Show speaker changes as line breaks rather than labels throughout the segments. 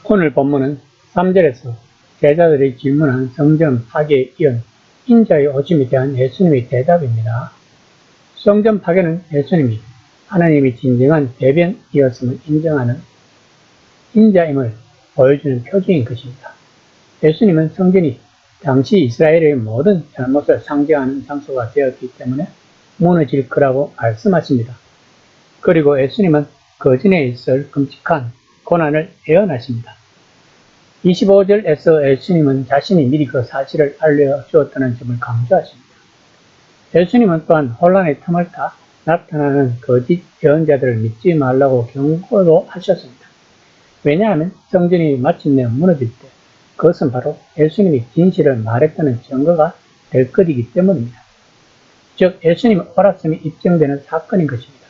오늘 본문은 3절에서 제자들이 질문한 성전 파괴에 이은 인자의 오심에 대한 예수님의 대답입니다. 성전 파괴는 예수님이 하나님이 진정한 대변이었음을 인정하는 인자임을 보여주는 표징인 것입니다. 예수님은 성전이 당시 이스라엘의 모든 잘못을 상징하는 장소가 되었기 때문에 무너질 거라고 말씀하십니다. 그리고 예수님은 그 전에 있을 끔찍한 고난을 예언하십니다. 25절에서 예수님은 자신이 미리 그 사실을 알려주었다는 점을 강조하십니다. 예수님은 또한 혼란의 틈을 타 나타나는 거짓 예언자들을 믿지 말라고 경고도 하셨습니다. 왜냐하면 성전이 마침내 무너질 때 그것은 바로 예수님이 진실을 말했다는 증거가 될 것이기 때문입니다. 즉 예수님의 옳았음이 입증되는 사건인 것입니다.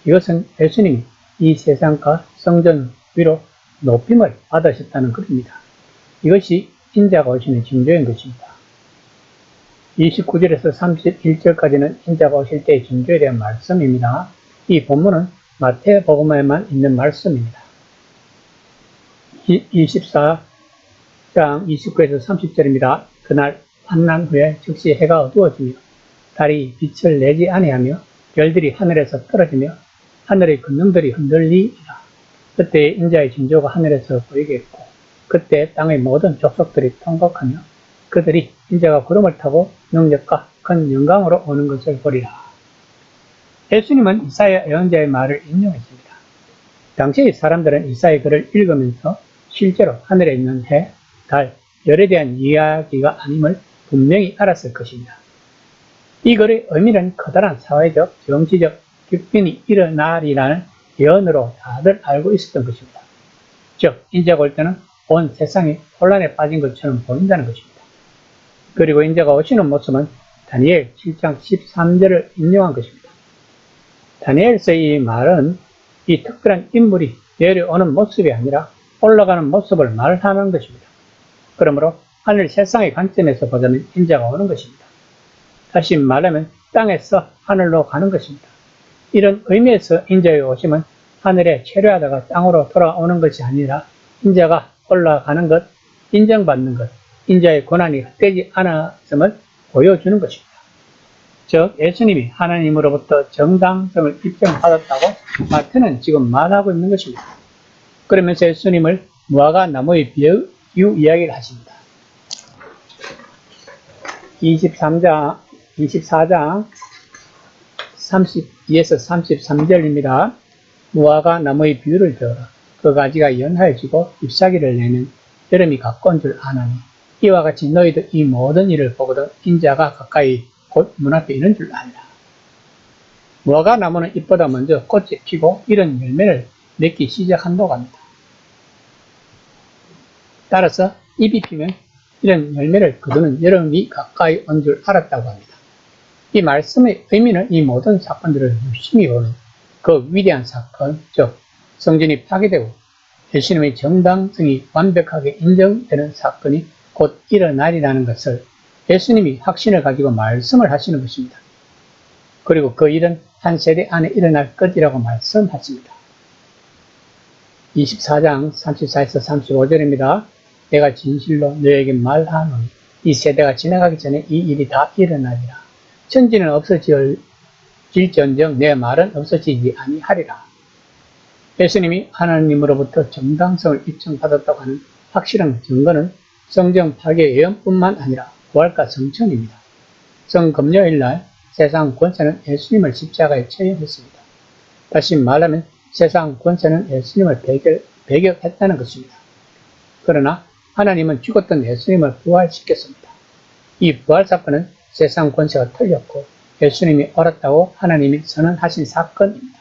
이것은 예수님이 이 세상과 성전 위로 높임을 받으셨다는 것입니다. 이것이 인자가 오시는 징조인 것입니다. 29절에서 31절까지는 인자가 오실 때의 징조에 대한 말씀입니다. 이 본문은 마태복음에만 있는 말씀입니다. 24장 29에서 30절입니다. 그날 환난 후에 즉시 해가 어두워지며 달이 빛을 내지 아니하며 별들이 하늘에서 떨어지며 하늘의 권능들이 흔들리리라. 그때 인자의 징조가 하늘에서 보이겠고 그때 땅의 모든 족속들이 통곡하며 그들이 인자가 구름을 타고 능력과 큰 영광으로 오는 것을 보리라. 예수님은 이사야 예언자의 말을 인용했습니다. 당시의 사람들은 이사야 글을 읽으면서 실제로 하늘에 있는 해, 달, 별에 대한 이야기가 아님을 분명히 알았을 것입니다. 이 글의 의미는 커다란 사회적, 정치적 격변이 일어나리라는 예언으로 다들 알고 있었던 것입니다. 즉, 인자가 올 때는 온 세상이 혼란에 빠진 것처럼 보인다는 것입니다. 그리고 인자가 오시는 모습은 다니엘 7장 13절을 인용한 것입니다. 다니엘서의 이 말은 이 특별한 인물이 내려오는 모습이 아니라 올라가는 모습을 말하는 것입니다. 그러므로 하늘 세상의 관점에서 보자면 인자가 오는 것입니다. 다시 말하면 땅에서 하늘로 가는 것입니다. 이런 의미에서 인자의 오심은 하늘에 체류하다가 땅으로 돌아오는 것이 아니라 인자가 올라가는 것, 인정받는 것, 인자의 고난이 헛되지 않았음을 보여주는 것입니다. 즉 예수님이 하나님으로부터 정당성을 입증받았다고 마태는 지금 말하고 있는 것입니다. 그러면서 예수님을 무화과 나무의 비유 이야기를 하십니다. 24장 32에서 33절입니다. 무화과 나무의 비유를 들어라. 그 가지가 연하여지고 잎사귀를 내는 여름이 가까운 줄 아나니 이와 같이 너희도 이 모든 일을 보거든 인자가 가까이 곧 문 앞에 있는 줄 알라. 무화과 나무는 잎보다 먼저 꽃이 피고 이런 열매를 맺기 시작한다고 합니다. 따라서 잎이 피면 이런 열매를 거두는 여름이 가까이 온 줄 알았다고 합니다. 이 말씀의 의미는 이 모든 사건들을 유심히 보는 그 위대한 사건, 즉 성전이 파괴되고 예수님의 정당성이 완벽하게 인정되는 사건이 곧 일어나리라는 것을 예수님이 확신을 가지고 말씀을 하시는 것입니다. 그리고 그 일은 한 세대 안에 일어날 것이라고 말씀하십니다. 24장 34에서 35절입니다. 내가 진실로 너에게 말하노니 이 세대가 지나가기 전에 이 일이 다 일어나리라. 천지는 없어질전정 내 말은 없어지지 아니하리라. 예수님이 하나님으로부터 정당성을 입증받았다고 하는 확실한 증거는 성전 파괴 예언뿐만 아니라 부활과 성천입니다. 성금요일날 세상 권세는 예수님을 십자가에 처형했습니다. 다시 말하면 세상 권세는 예수님을 배격했다는 것입니다. 그러나 하나님은 죽었던 예수님을 부활시켰습니다. 이 부활 사건은 세상 권세가 틀렸고 예수님이 옳았다고 하나님이 선언하신 사건입니다.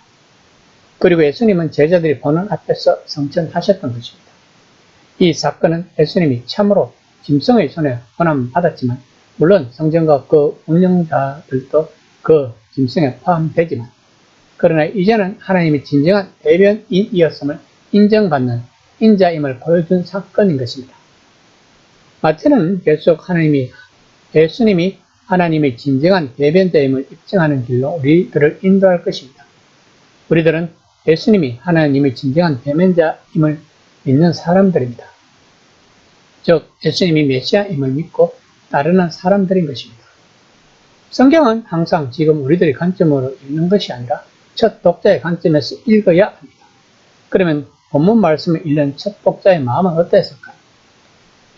그리고 예수님은 제자들이 보는 앞에서 성천하셨던 것입니다. 이 사건은 예수님이 참으로 짐승의 손에 고난받았지만 물론 성전과 그 운영자들도 그 짐승에 포함되지만 그러나 이제는 하나님이 진정한 대변인이었음을 인정받는 인자임을 보여준 사건인 것입니다. 마태는 계속 예수님이 하나님의 진정한 대변자임을 입증하는 길로 우리들을 인도할 것입니다. 우리들은 예수님이 하나님의 진정한 대변자임을 믿는 사람들입니다. 즉 예수님이 메시아임을 믿고 따르는 사람들인 것입니다. 성경은 항상 지금 우리들의 관점으로 읽는 것이 아니라 첫 독자의 관점에서 읽어야 합니다. 그러면 본문 말씀을 읽는 첫 독자의 마음은 어땠을까요?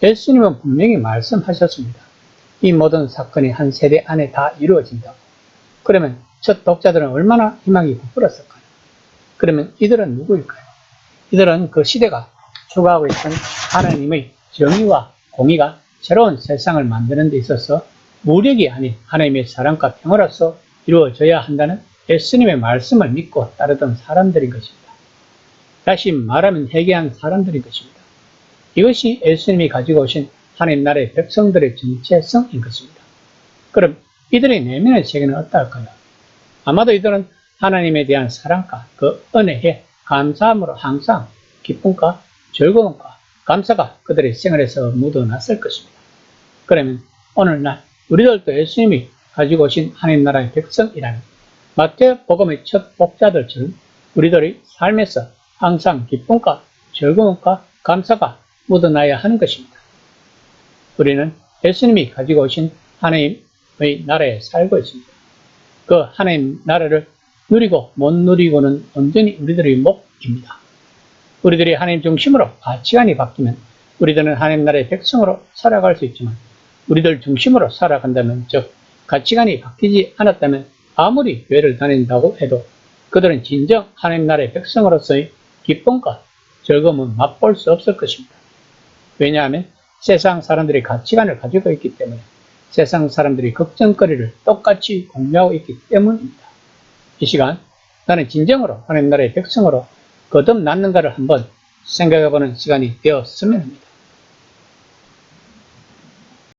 예수님은 분명히 말씀하셨습니다. 이 모든 사건이 한 세대 안에 다 이루어진다고. 그러면 첫 독자들은 얼마나 희망이 부풀었을까요? 그러면 이들은 누구일까요? 이들은 그 시대가 추구하고 있던 하나님의 정의와 공의가 새로운 세상을 만드는 데 있어서 무력이 아닌 하나님의 사랑과 평화로서 이루어져야 한다는 예수님의 말씀을 믿고 따르던 사람들인 것입니다. 다시 말하면 회개한 사람들인 것입니다. 이것이 예수님이 가지고 오신 하나님 나라의 백성들의 정체성인 것입니다. 그럼 이들의 내면의 세계는 어떨까요? 아마도 이들은 하나님에 대한 사랑과 그 은혜에 감사함으로 항상 기쁨과 즐거움과 감사가 그들의 생활에서 묻어났을 것입니다. 그러면 오늘날 우리들도 예수님이 가지고 오신 하나님 나라의 백성이라는 마태오 복음의 첫 독자들처럼 우리들의 삶에서 항상 기쁨과 즐거움과 감사가 묻어나야 하는 것입니다. 우리는 예수님이 가지고 오신 하나님의 나라에 살고 있습니다. 그 하나님 나라를 누리고 못 누리고는 온전히 우리들의 몫입니다. 우리들이 하나님 중심으로 가치관이 바뀌면 우리들은 하나님 나라의 백성으로 살아갈 수 있지만 우리들 중심으로 살아간다면, 즉 가치관이 바뀌지 않았다면 아무리 교회를 다닌다고 해도 그들은 진정 하나님 나라의 백성으로서의 기쁨과 즐거움은 맛볼 수 없을 것입니다. 왜냐하면 세상 사람들이 가치관을 가지고 있기 때문에, 세상 사람들이 걱정거리를 똑같이 공유하고 있기 때문입니다. 이 시간 나는 진정으로 하나님 나라의 백성으로 거듭났는가를 한번 생각해보는 시간이 되었으면 합니다.